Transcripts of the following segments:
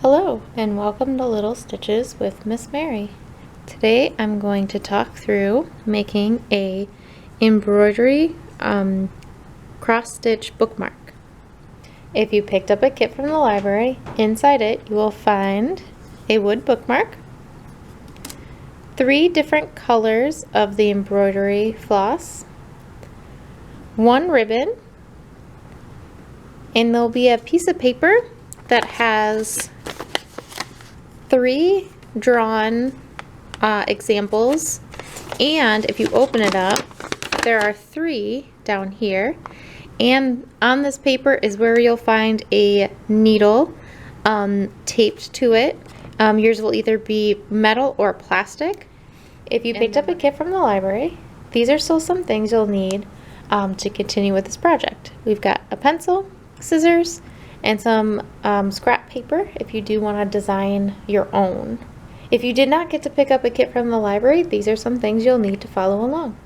Hello and welcome to Little Stitches with Miss Mary. Today I'm going to talk through making a embroidery cross-stitch bookmark. If you picked up a kit from the library, inside it you will find a wood bookmark, 3 different colors of the embroidery floss, 1 ribbon, and there'll be a piece of paper that has 3 drawn examples, and if you open it up there are 3 down here, and on this paper is where you'll find a needle taped to it. Yours will either be metal or plastic. If you picked up a kit from the library, these are still some things you'll need to continue with this project. We've got a pencil, scissors, and some scrap paper if you do want to design your own. If you did not get to pick up a kit from the library, these are some things you'll need to follow along.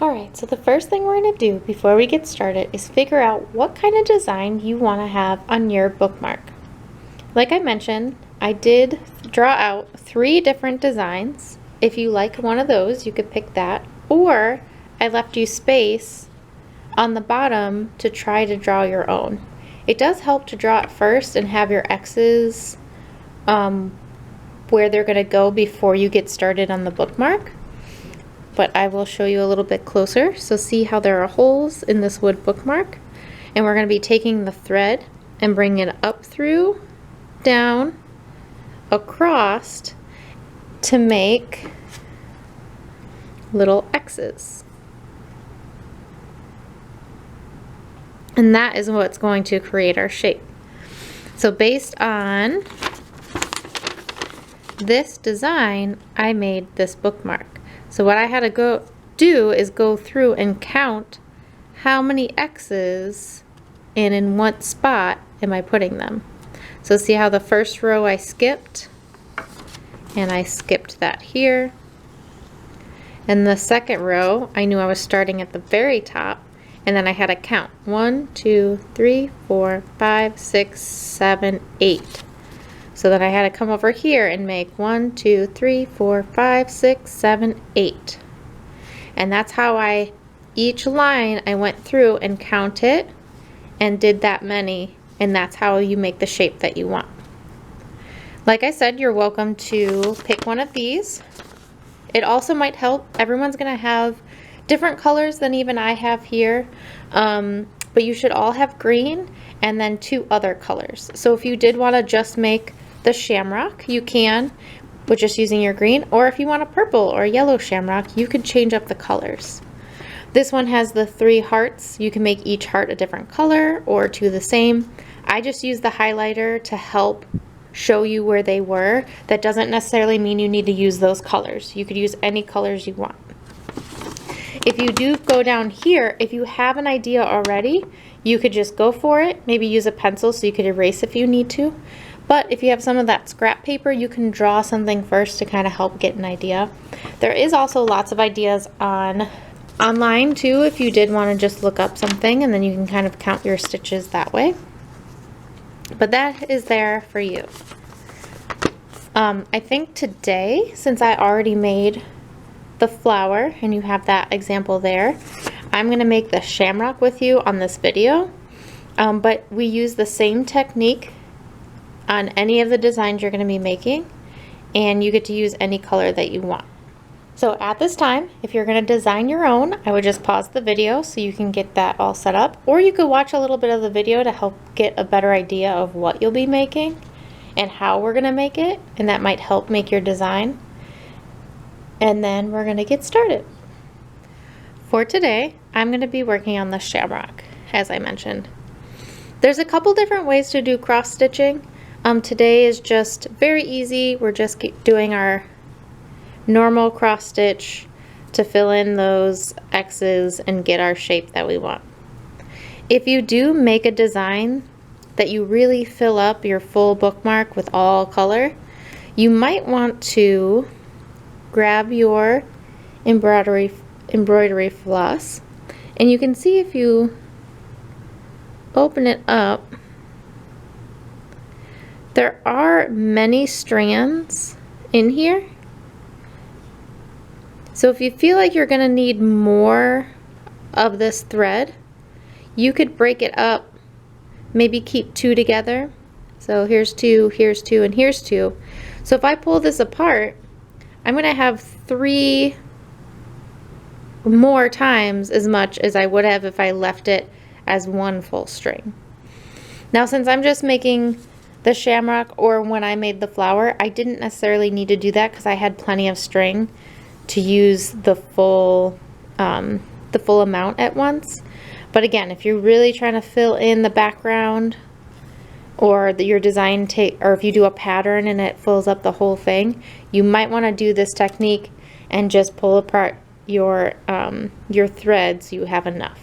Alright, so the first thing we're going to do before we get started is figure out what kind of design you want to have on your bookmark. Like I mentioned, I did draw out 3 different designs. If you like one of those, you could pick that, or I left you space on the bottom to try to draw your own. It does help to draw it first and have your X's where they're going to go before you get started on the bookmark. But I will show you a little bit closer. So see how there are holes in this wood bookmark, and we're going to be taking the thread and bringing it up through, down, across to make little X's. And that is what's going to create our shape. So based on this design, I made this bookmark. So what I had to do is go through and count how many X's and in what spot am I putting them. So see how the first row I skipped, and I skipped that here. And the second row, I knew I was starting at the very top, and then I had to count 1, 2, 3, 4, 5, 6, 7, 8. So then I had to come over here and make 1, 2, 3, 4, 5, 6, 7, 8. And that's how each line I went through and counted and did that many, and that's how you make the shape that you want. Like I said, you're welcome to pick one of these. It also might help. Everyone's gonna have different colors than even I have here, but you should all have green and then 2 other colors. So if you did want to just make the shamrock, you can with just using your green, or if you want a purple or yellow shamrock, you could change up the colors. This one has the 3 hearts. You can make each heart a different color or 2 the same. I just used the highlighter to help show you where they were. That doesn't necessarily mean you need to use those colors. You could use any colors you want. If you do go down here, if you have an idea already, you could just go for it. Maybe use a pencil so you could erase if you need to. But if you have some of that scrap paper, you can draw something first to kind of help get an idea. There is also lots of ideas online too, if you did want to just look up something, and then you can kind of count your stitches that way. But that is there for you. I think today, since I already made the flower and you have that example there, I'm going to make the shamrock with you on this video, but we use the same technique on any of the designs you're going to be making, and you get to use any color that you want. So at this time, if you're going to design your own, I would just pause the video so you can get that all set up, or you could watch a little bit of the video to help get a better idea of what you'll be making and how we're going to make it, and that might help make your design. And then we're going to get started. For today, I'm going to be working on the shamrock, as I mentioned. There's a couple different ways to do cross stitching. Today is just very easy. We're just doing our normal cross stitch to fill in those X's and get our shape that we want. If you do make a design that you really fill up your full bookmark with all color, you might want to grab your embroidery floss, and you can see if you open it up, There are many strands in here. So if you feel like you're going to need more of this thread, you could break it up, maybe keep 2 together. So here's 2, and here's 2. So if I pull this apart, I'm going to have 3 more times as much as I would have if I left it as 1 full string. Now since I'm just making the shamrock, or when I made the flower, I didn't necessarily need to do that because I had plenty of string to use the full amount at once. But again, if you're really trying to fill in the background, or your design or if you do a pattern and it fills up the whole thing, you might want to do this technique and just pull apart your threads so you have enough.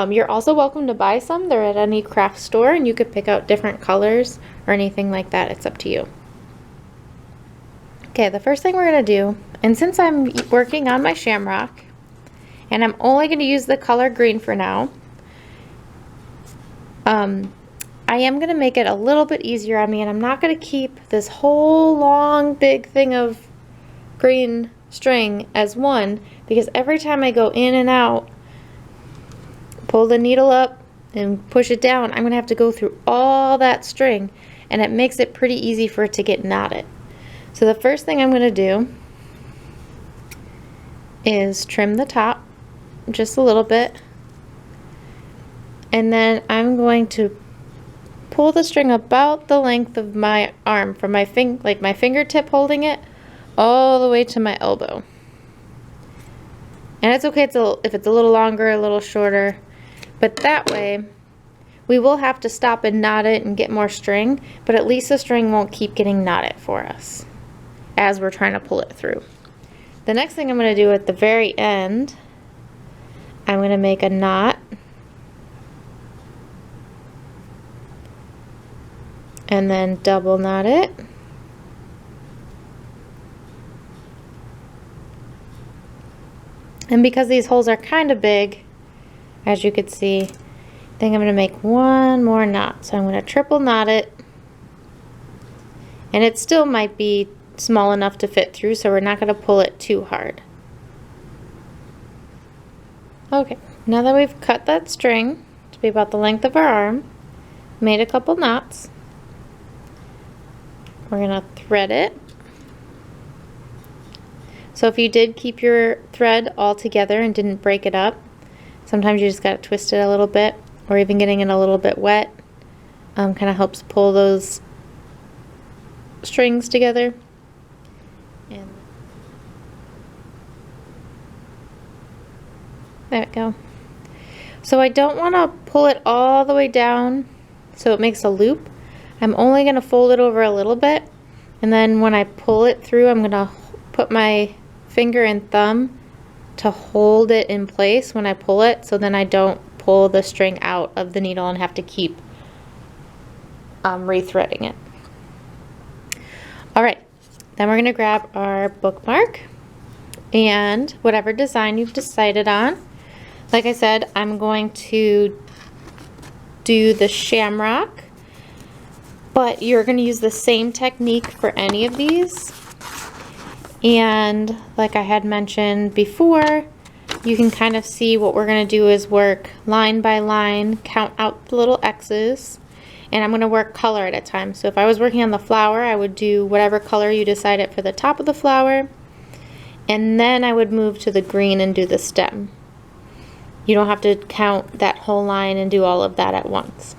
You're also welcome to buy some. They're at any craft store, and you could pick out different colors or anything like that. It's up to you. Okay, the first thing we're going to do, and since I'm working on my shamrock, and I'm only going to use the color green for now, I am going to make it a little bit easier on me, and I'm not going to keep this whole long big thing of green string as one, because every time I go in and out, pull the needle up and push it down, I'm going to have to go through all that string, and it makes it pretty easy for it to get knotted. So the first thing I'm going to do is trim the top just a little bit, and then I'm going to pull the string about the length of my arm, from my my fingertip holding it all the way to my elbow. And it's okay if it's a little longer, a little shorter, but that way we will have to stop and knot it and get more string, but at least the string won't keep getting knotted for us as we're trying to pull it through. The next thing I'm going to do at the very end, I'm going to make a knot, and then double knot it, and because these holes are kind of big, as you can see, I think I'm going to make one more knot. So I'm going to triple knot it, and it still might be small enough to fit through, so we're not going to pull it too hard. Okay, now that we've cut that string to be about the length of our arm, made a couple knots, we're going to thread it. So if you did keep your thread all together and didn't break it up, sometimes you just got to twist it a little bit, or even getting it a little bit wet kind of helps pull those strings together. And there we go. So I don't want to pull it all the way down so it makes a loop. I'm only going to fold it over a little bit, and then when I pull it through, I'm going to put my finger and thumb to hold it in place when I pull it, so then I don't pull the string out of the needle and have to keep rethreading it. Alright, then we're going to grab our bookmark and whatever design you've decided on. Like I said, I'm going to do the shamrock, but you're going to use the same technique for any of these. And like I had mentioned before, you can kind of see what we're going to do is work line by line, count out the little X's, and I'm going to work color at a time. So if I was working on the flower, I would do whatever color you decided for the top of the flower, and then I would move to the green and do the stem. You don't have to count that whole line and do all of that at once.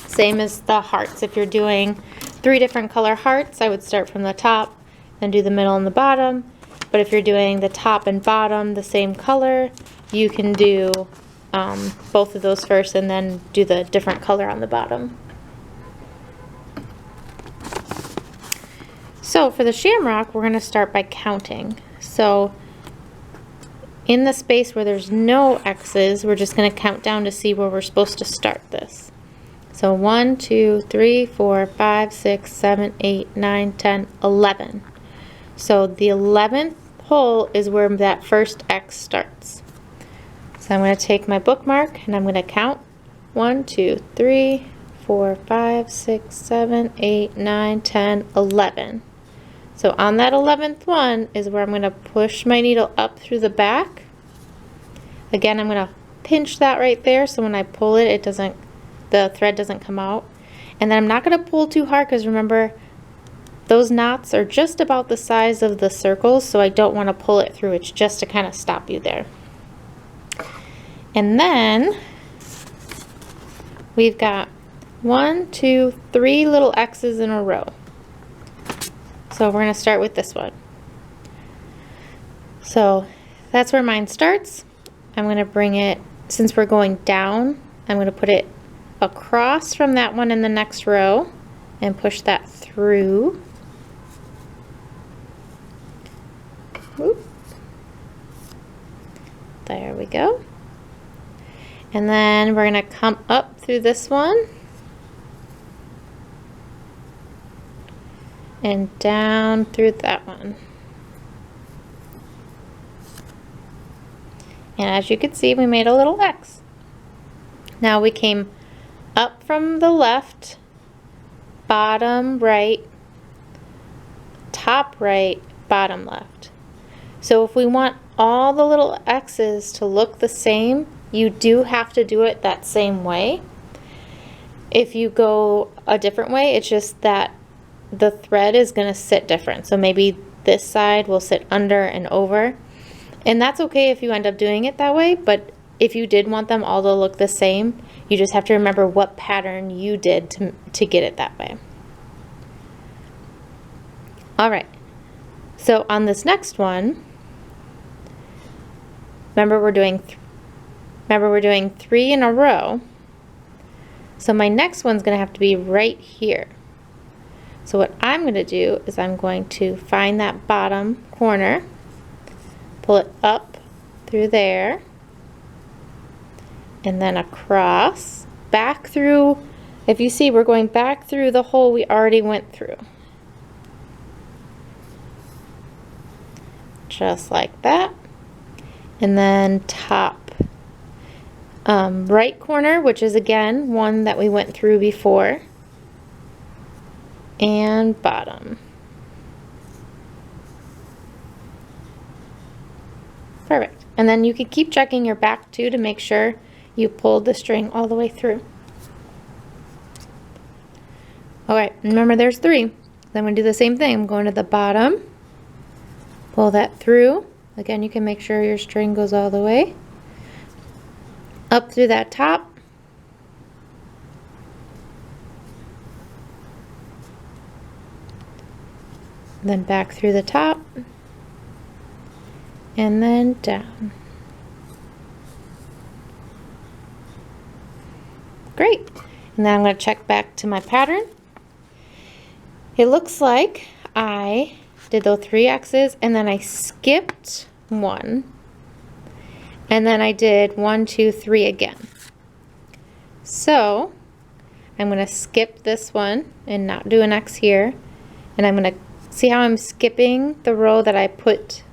Same as the hearts. If you're doing 3 different color hearts, I would start from the top, then do the middle and the bottom. But if you're doing the top and bottom the same color, you can do both of those first and then do the different color on the bottom. So for the shamrock, we're going to start by counting. So in the space where there's no X's, we're just going to count down to see where we're supposed to start this. So 1, 2, 3, 4, 5, 6, 7, 8, 9, 10, 11. So the 11th hole is where that first X starts. So I'm going to take my bookmark and I'm going to count 1, 2, 3, 4, 5, 6, 7, 8, 9, 10, 11. So on that 11th one is where I'm going to push my needle up through the back. Again, I'm going to pinch that right there so when I pull it, the thread doesn't come out. And then I'm not going to pull too hard because remember, those knots are just about the size of the circles, so I don't want to pull it through. It's just to kind of stop you there. And then we've got 1, 2, 3 little X's in a row. So we're going to start with this one. So that's where mine starts. I'm going to bring it, since we're going down, I'm going to put it across from that one in the next row and push that through. Whoop. There we go. And then we're going to come up through this one and down through that one. And as you can see, we made a little X. Now we came up from the left, bottom right, top right, bottom left. So if we want all the little X's to look the same, you do have to do it that same way. If you go a different way, it's just that the thread is going to sit different. So maybe this side will sit under and over. And that's okay if you end up doing it that way, but if you did want them all to look the same, you just have to remember what pattern you did to get it that way. All right, so on this next one, remember we're doing 3 in a row. So my next one's going to have to be right here. So what I'm going to do is I'm going to find that bottom corner, pull it up through there, and then across, back through. If you see, we're going back through the hole we already went through. Just like that. And then top right corner, which is again one that we went through before, and bottom. Perfect. And then you can keep checking your back too to make sure you pulled the string all the way through. Alright, remember there's 3. Then I'm going to do the same thing. I'm going to the bottom, pull that through. Again, you can make sure your string goes all the way up through that top, then back through the top, and then down. Great. And then I'm going to check back to my pattern. It looks like I did those 3 X's and then I skipped 1. And then I did 1, 2, 3 again. So I'm going to skip this one and not do an X here. And I'm going to see how I'm skipping the row that I put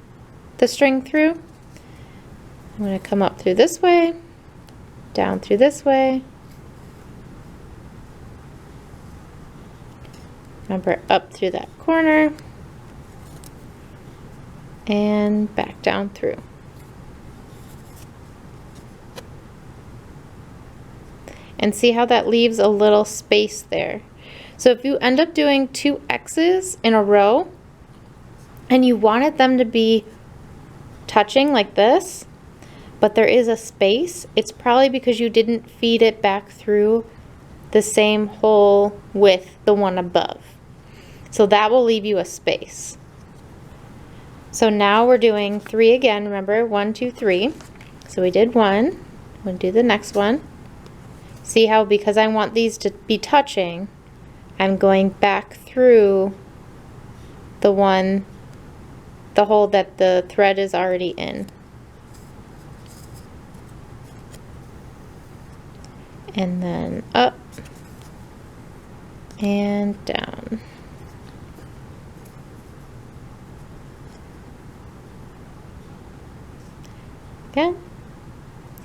the string through. I'm going to come up through this way, down through this way. Remember, up through that corner and back down through. And see how that leaves a little space there. So if you end up doing 2 X's in a row and you wanted them to be touching like this, but there is a space, it's probably because you didn't feed it back through the same hole with the one above. So that will leave you a space. So now we're doing 3 again. Remember, 1, 2, 3. So we did 1. I'm going to do the next one. See how, because I want these to be touching, I'm going back through the hole that the thread is already in. And then up and down. Okay,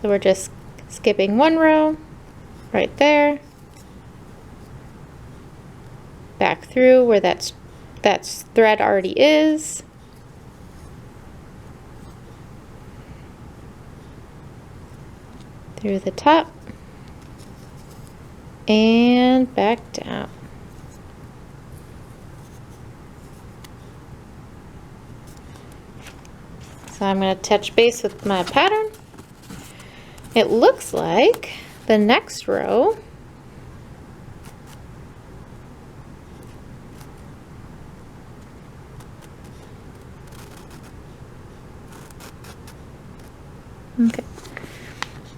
so we're just skipping 1 row right there, back through where that thread already is. Through the top and back down. So I'm going to touch base with my pattern. It looks like the next row okay.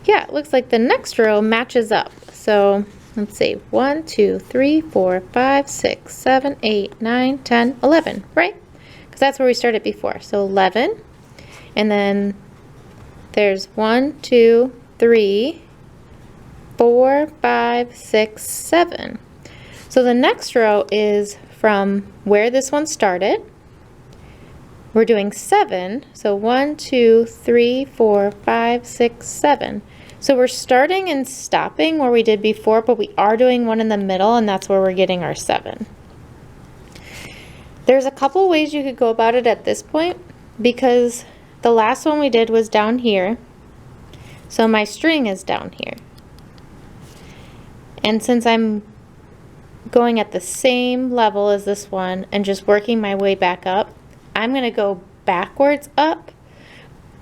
Yeah, it looks like the next row matches up. So let's see, 1, 2, 3, 4, 5, 6, 7, 8, 9, 10, 11, right? Because that's where we started before. So 11, and then there's 1, 2, 3, 4, 5, 6, 7. So the next row is from where this one started. We're doing 7, so 1, 2, 3, 4, 5, 6, 7. So we're starting and stopping where we did before, but we are doing one in the middle, and that's where we're getting our 7. There's a couple ways you could go about it at this point, because the last one we did was down here, so my string is down here. And since I'm going at the same level as this one and just working my way back up, I'm going to go backwards up.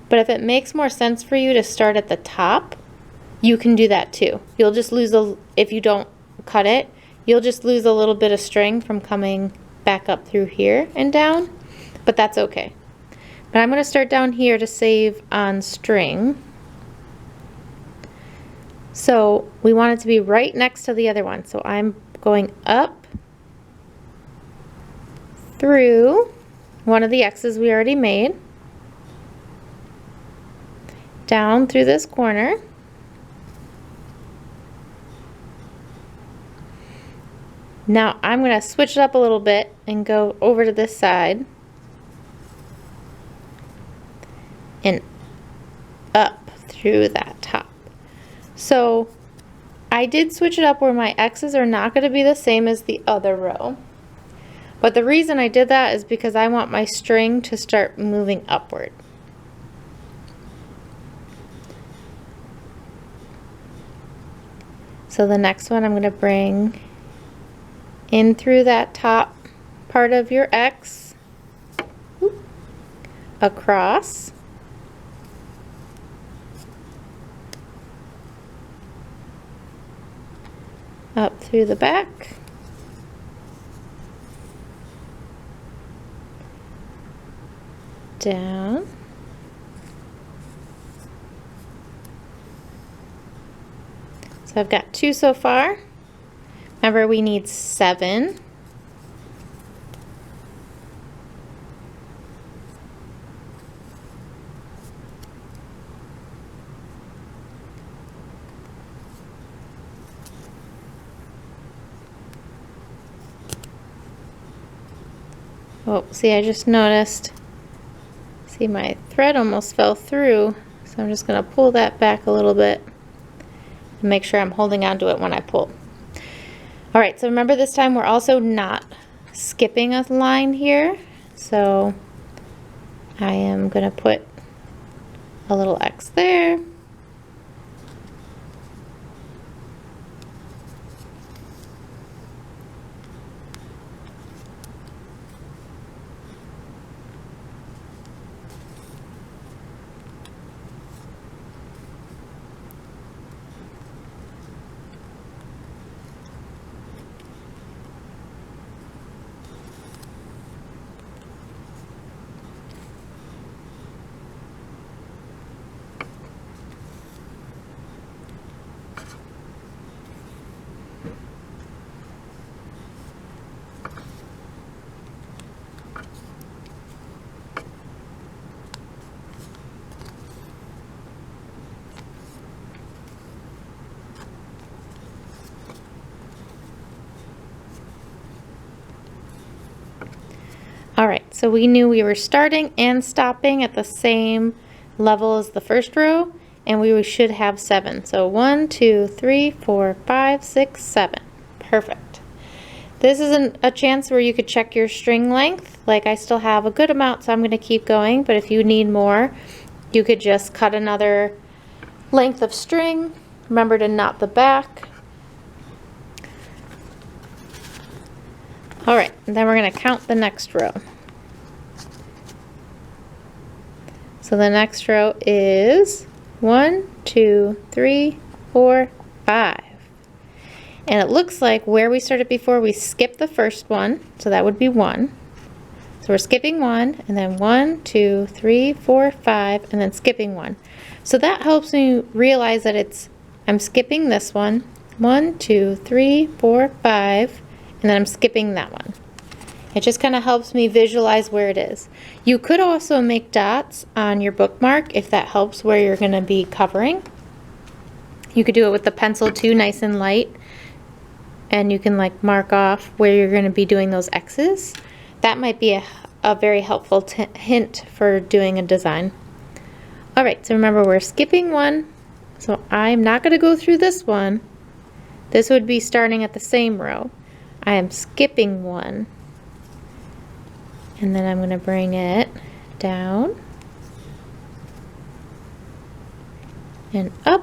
But if it makes more sense for you to start at the top, you can do that too. You'll just lose if you don't cut it, you'll just lose a little bit of string from coming back up through here and down, but that's okay. But I'm going to start down here to save on string. So we want it to be right next to the other one. So I'm going up through one of the X's we already made, down through this corner, now I'm going to switch it up a little bit and go over to this side and up through that top. So I did switch it up where my X's are not going to be the same as the other row. But the reason I did that is because I want my string to start moving upward. So the next one I'm going to bring in through that top part of your X, across, up through the back, down, so I've got 2 so far. Remember, we need 7. Oh, see, I just noticed. See, my thread almost fell through, so I'm just going to pull that back a little bit and make sure I'm holding on to it when I pull. All right, so remember this time we're also not skipping a line here, so I am going to put a little X there. Alright, so we knew we were starting and stopping at the same level as the first row, and we should have 7. So 1, 2, 3, 4, 5, 6, 7. Perfect. This is a chance where you could check your string length. Like I still have a good amount, so I'm going to keep going, but if you need more, you could just cut another length of string. Remember to knot the back. All right, and then we're going to count the next row. So the next row is 1, 2, 3, 4, 5. And it looks like where we started before, we skipped the first one, so that would be 1. So we're skipping 1, and then 1, 2, 3, 4, 5, and then skipping 1. So that helps me realize that I'm skipping this one, 1, 2, 3, 4, 5, and then I'm skipping that one. It just kind of helps me visualize where it is. You could also make dots on your bookmark if that helps where you're going to be covering. You could do it with the pencil too, nice and light. And you can like mark off where you're going to be doing those X's. That might be a very helpful hint for doing a design. Alright, so remember we're skipping 1. So I'm not going to go through this one. This would be starting at the same row. I am skipping 1. And then I'm going to bring it down and up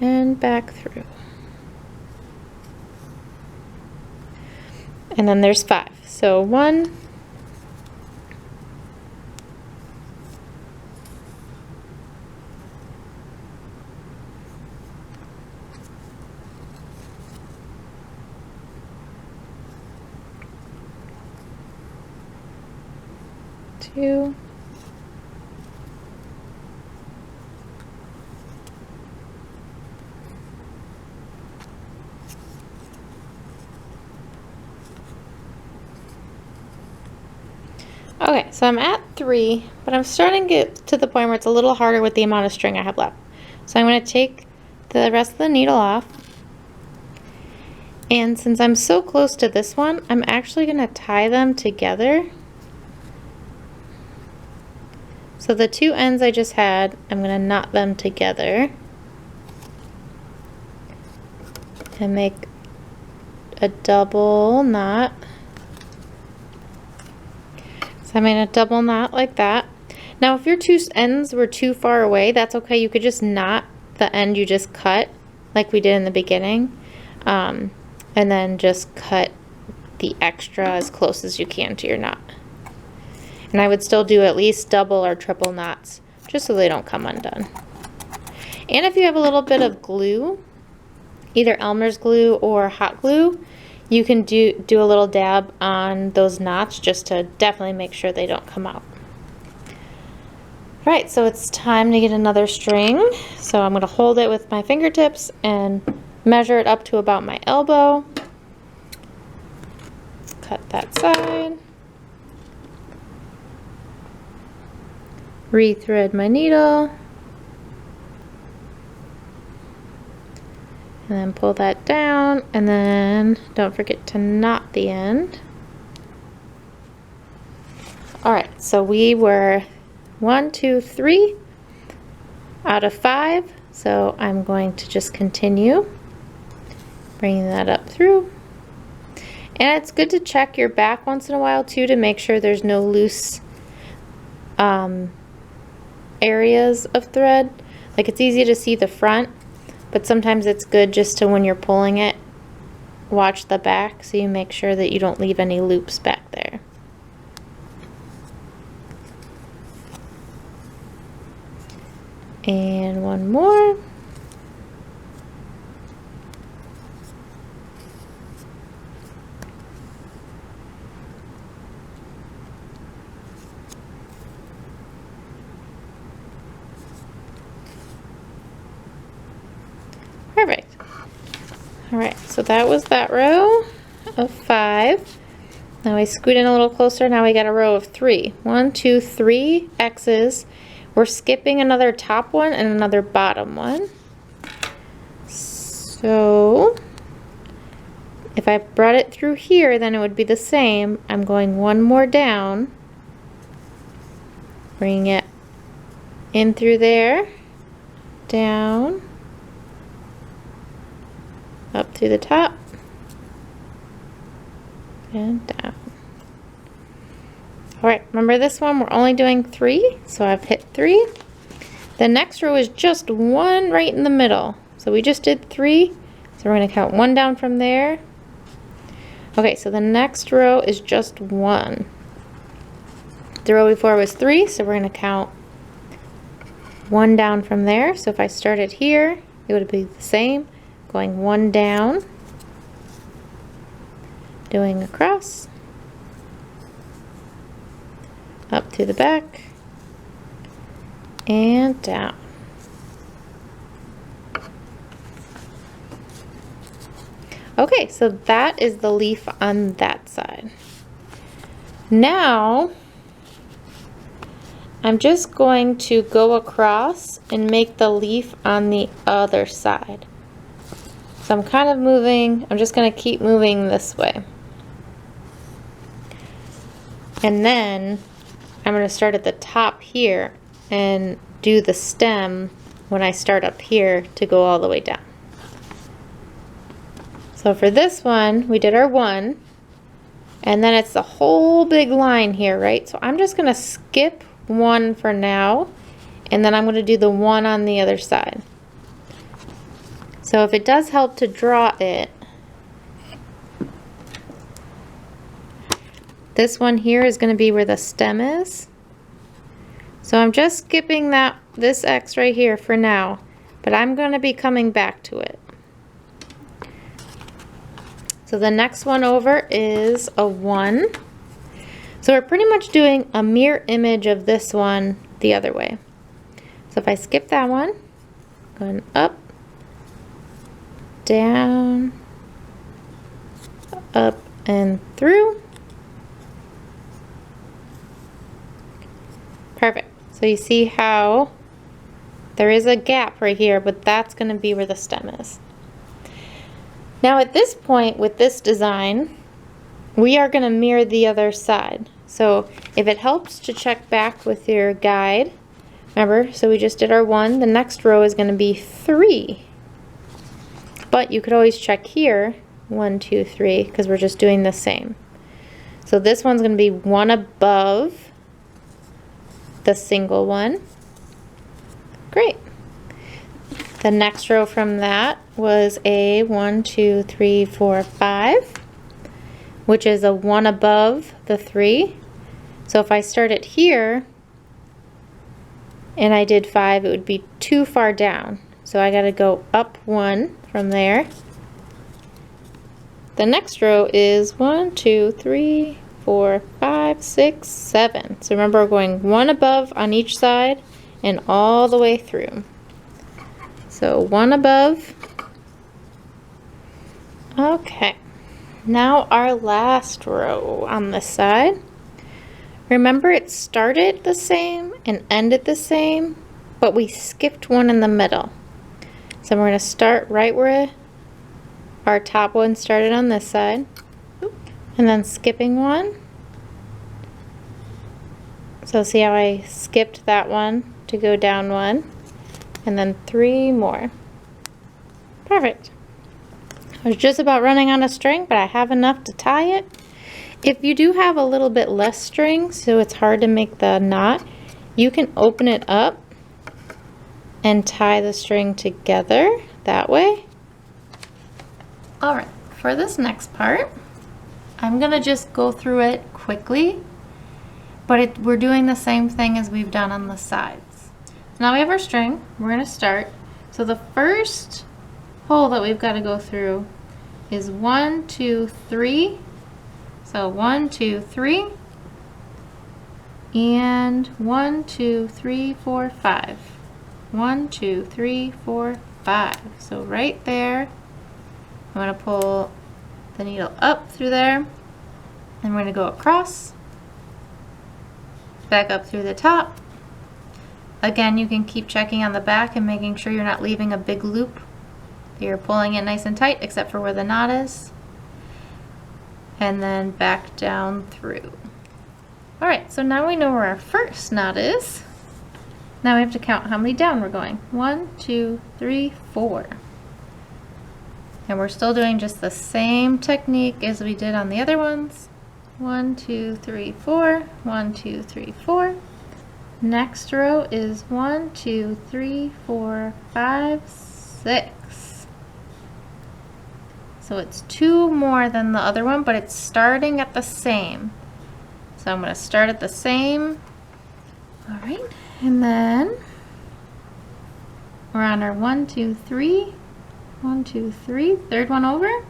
and back through. And then there's 5. So 1, 2, 3. Okay, so I'm at 3, but I'm starting to get to the point where it's a little harder with the amount of string I have left. So I'm going to take the rest of the needle off. And since I'm so close to this one, I'm actually going to tie them together. So the 2 ends I just had, I'm going to knot them together and make a double knot. So I made a double knot like that. Now if your 2 ends were too far away, that's okay. You could just knot the end you just cut like we did in the beginning, and then just cut the extra as close as you can to your knot. And I would still do at least double or triple knots just so they don't come undone. And if you have a little bit of glue, either Elmer's glue or hot glue, you can do a little dab on those knots just to definitely make sure they don't come out. Right, so it's time to get another string. So I'm going to hold it with my fingertips and measure it up to about my elbow. Cut that side. Rethread my needle. And then pull that down, and then don't forget to knot the end. Alright, so we were 1, 2, 3 out of 5, so I'm going to just continue bringing that up through. And it's good to check your back once in a while too to make sure there's no loose areas of thread. Like it's easy to see the front, but sometimes it's good just to, when you're pulling it, watch the back so you make sure that you don't leave any loops back there. And one more. Perfect. Alright, so that was that row of 5. Now I scoot in a little closer. Now we got a row of 3. 1, 2, 3 X's. We're skipping another top one and another bottom one. So if I brought it through here, then it would be the same. I'm going one more down, bringing it in through there, down, up through the top, and down. All right, remember this one, we're only doing 3, so I've hit 3. The next row is just 1 right in the middle. So we just did 3, so we're gonna count 1 down from there. Okay, so the next row is just 1. The row before was 3, so we're gonna count 1 down from there. So if I started here, it would be the same, going 1 down, doing across, up to the back, and down. Okay, so that is the leaf on that side. Now, I'm just going to go across and make the leaf on the other side. So I'm kind of moving, I'm just going to keep moving this way. And then I'm going to start at the top here and do the stem when I start up here to go all the way down. So for this one, we did our 1, and then it's the whole big line here, right? So I'm just going to skip 1 for now, and then I'm going to do the 1 on the other side. So if it does help to draw it, this one here is going to be where the stem is. So I'm just skipping this X right here for now, but I'm going to be coming back to it. So the next one over is a 1. So we're pretty much doing a mirror image of this one the other way. So if I skip that one, going up, down, up and through. Perfect. So you see how there is a gap right here, but that's going to be where the stem is. Now at this point with this design, we are going to mirror the other side. So if it helps to check back with your guide, remember, so we just did our 1, the next row is going to be 3. But you could always check here, 1, 2, 3, because we're just doing the same. So this one's going to be 1 above the single one. Great. The next row from that was a 1, 2, 3, 4, 5, which is a 1 above the 3. So if I started here and I did 5, it would be too far down. So I got to go up 1 from there. The next row is 1, 2, 3, 4, 5, 6, 7. So remember, we're going 1 above on each side and all the way through. So 1 above. Okay, now our last row on this side. Remember, it started the same and ended the same, but we skipped 1 in the middle. So we're going to start right where our top one started on this side, and then skipping 1. So see how I skipped that one to go down 1, and then 3 more. Perfect. I was just about running on a string, but I have enough to tie it. If you do have a little bit less string, so it's hard to make the knot, you can open it up and tie the string together that way. All right, for this next part, I'm gonna just go through it quickly, but we're doing the same thing as we've done on the sides. Now we have our string, we're gonna start. So the first hole that we've got to go through is 1, 2, 3. So 1, 2, 3, and 1, 2, 3, 4, 5. 1, 2, 3, 4, 5. So right there, I'm going to pull the needle up through there, and we're going to go across, back up through the top. Again, you can keep checking on the back and making sure you're not leaving a big loop. You're pulling it nice and tight except for where the knot is. And then back down through. Alright, so now we know where our first knot is. Now we have to count how many down we're going. 1, 2, 3, 4. And we're still doing just the same technique as we did on the other ones. 1, 2, 3, 4, 1, 2, 3, 4. Next row is 1, 2, 3, 4, 5, 6. So it's 2 more than the other one, but it's starting at the same. So I'm going to start at the same. All right, and then we're on our 1, 2, 3. 1, 2, 3. Third one over.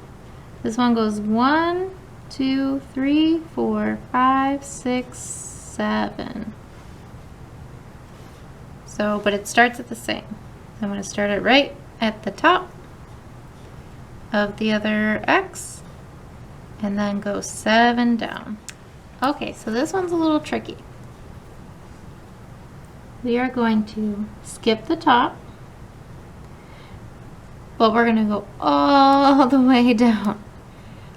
This one goes 1, 2, 3, 4, 5, 6, 7. So, but it starts at the same. So I'm going to start it right at the top of the other X and then go 7 down. Okay, so this one's a little tricky. We are going to skip the top, but we're going to go all the way down.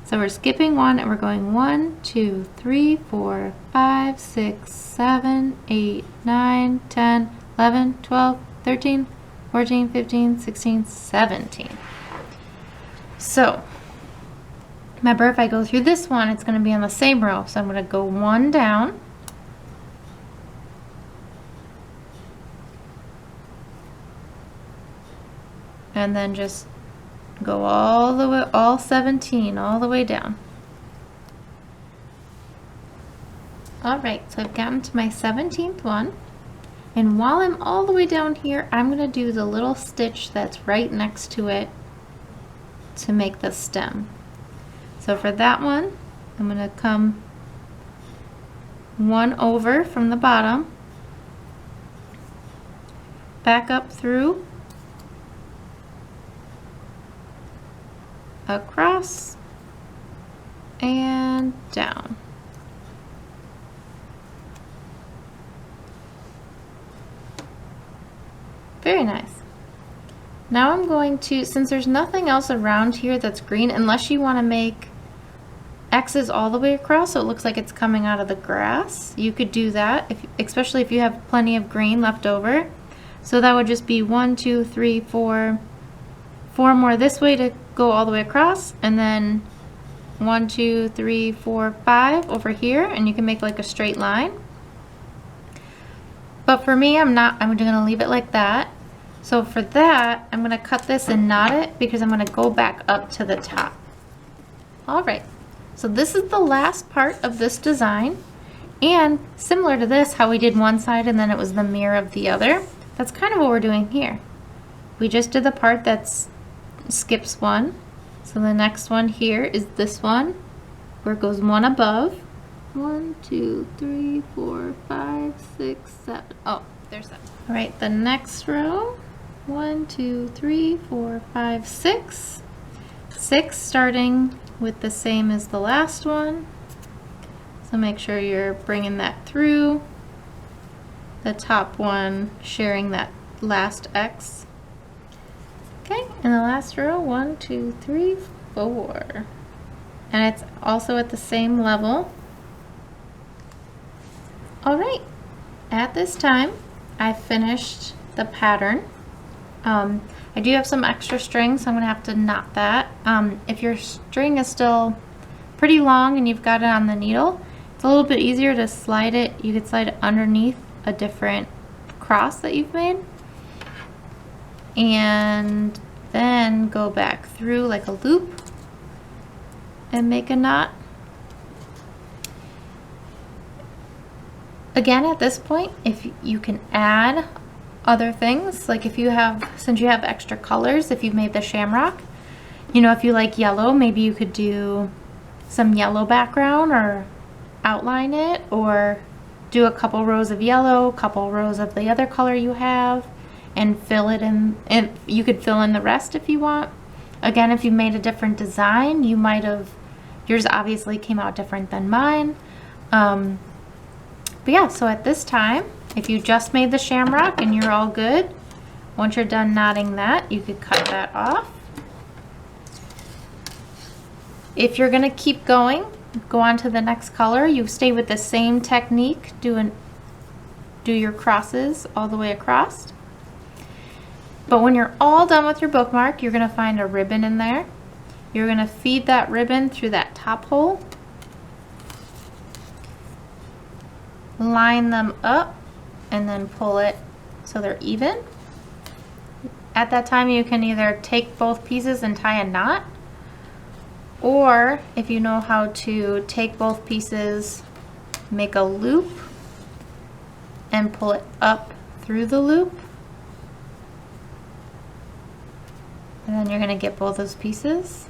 So we're skipping 1 and we're going 1, 2, 3, 4, 5, 6, 7, 8, 9, 10, 11, 12, 13, 14, 15, 16, 17. So remember, if I go through this one, it's going to be on the same row. So I'm going to go 1 down. And then just go all the way, all 17, all the way down. All right, so I've gotten to my 17th one. And while I'm all the way down here, I'm going to do the little stitch that's right next to it to make the stem. So for that one, I'm going to come 1 over from the bottom, back up through, across, and down. Very nice. Now I'm going to, since there's nothing else around here that's green, unless you want to make X's all the way across so it looks like it's coming out of the grass, you could do that, especially if you have plenty of green left over. So that would just be 1, 2, 3, 4 more this way to go all the way across, and then 1, 2, 3, 4, 5 over here, and you can make like a straight line. But for me, I'm going to leave it like that. So for that, I'm going to cut this and knot it because I'm going to go back up to the top. All right, so this is the last part of this design, and similar to this, how we did one side and then it was the mirror of the other, that's kind of what we're doing here. We just did the part that's skips 1, so the next one here is this one where it goes 1 above. 1, 2, 3, 4, 5, 6, 7. Oh, there's that. All right, the next row, 1, 2, 3, 4, 5, 6. 6 starting with the same as the last one. So make sure you're bringing that through. The top one sharing that last X. Okay, and the last row, 1, 2, 3, 4. And it's also at the same level. All right, at this time, I finished the pattern. I do have some extra string, so I'm gonna have to knot that. If your string is still pretty long and you've got it on the needle, it's a little bit easier to slide it. You could slide it underneath a different cross that you've made. And then go back through like a loop and make a knot. Again, at this point, if you can add other things, like if you have, since you have extra colors, if you've made the shamrock, you know, if you like yellow, maybe you could do some yellow background or outline it, or do a couple rows of yellow, couple rows of the other color you have, and fill it in, and you could fill in the rest if you want. Again, if you made a different design, you might have, yours obviously came out different than mine. But yeah, so at this time, if you just made the shamrock and you're all good, once you're done knotting that, you could cut that off. If you're gonna keep going, go on to the next color, you stay with the same technique, do your crosses all the way across. But when you're all done with your bookmark, you're gonna find a ribbon in there, You're going to feed that ribbon through that top hole. Line them up and then pull it so they're even. At that time you can either take both pieces and tie a knot, or if you know how to take both pieces, make a loop and pull it up through the loop. And then you're going to get both those pieces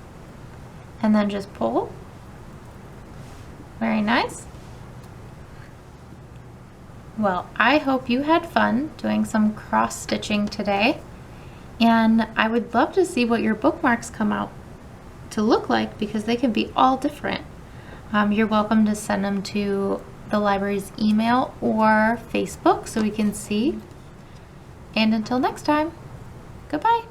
and then just pull. Very nice. Well, I hope you had fun doing some cross stitching today, and I would love to see what your bookmarks come out to look like, because they can be all different. You're welcome to send them to the library's email or Facebook so we can see. And until next time, goodbye.